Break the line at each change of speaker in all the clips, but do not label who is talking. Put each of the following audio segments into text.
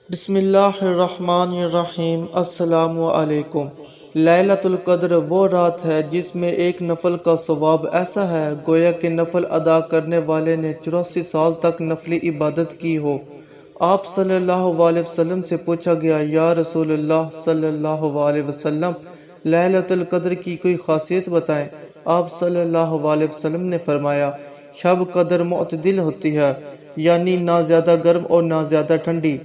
بسم اللہ الرحمن الرحیم۔ السلام علیکم۔ لیلۃ القدر وہ رات ہے جس میں ایک نفل کا ثواب ایسا ہے گویا کہ نفل ادا کرنے والے نے 84 سال تک نفلی عبادت کی ہو۔ آپ صلی اللہ علیہ وسلم سے پوچھا گیا، یا رسول اللہ صلی اللہ علیہ وسلم، لیلۃ القدر کی کوئی خاصیت بتائیں۔ آپ صلی اللہ علیہ وسلم نے فرمایا، شب قدر معتدل ہوتی ہے، یعنی نہ زیادہ گرم اور نہ زیادہ ٹھنڈی۔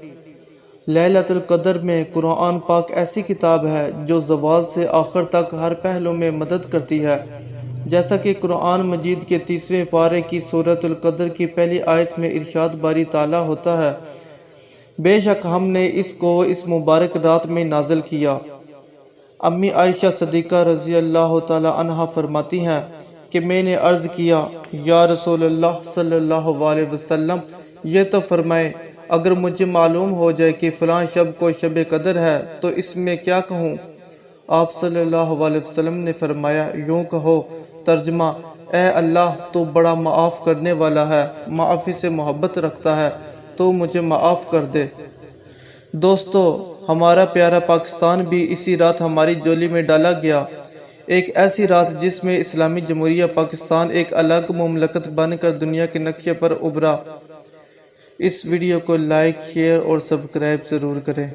لیلۃ القدر میں قرآن پاک ایسی کتاب ہے جو زوال سے آخر تک ہر پہلو میں مدد کرتی ہے، جیسا کہ قرآن مجید کے 30ویں پارے کی سورۃ القدر کی پہلی آیت میں ارشاد باری تعالیٰ ہوتا ہے، بے شک ہم نے اس کو اس مبارک رات میں نازل کیا۔ امی عائشہ صدیقہ رضی اللہ تعالی عنہا فرماتی ہیں کہ میں نے عرض کیا، یا رسول اللہ صلی اللہ علیہ وسلم، یہ تو فرمائیں اگر مجھے معلوم ہو جائے کہ فلاں شب کو شب قدر ہے تو اس میں کیا کہوں؟ آپ صلی اللہ علیہ وسلم نے فرمایا، یوں کہو، ترجمہ، اے اللہ تو بڑا معاف کرنے والا ہے، معافی سے محبت رکھتا ہے، تو مجھے معاف کر دے۔ دوستو، ہمارا پیارا پاکستان بھی اسی رات ہماری جولی میں ڈالا گیا، ایک ایسی رات جس میں اسلامی جمہوریہ پاکستان ایک الگ مملکت بن کر دنیا کے نقشے پر ابھرا۔ اس ویڈیو کو لائک، شیئر اور سبسکرائب ضرور کریں۔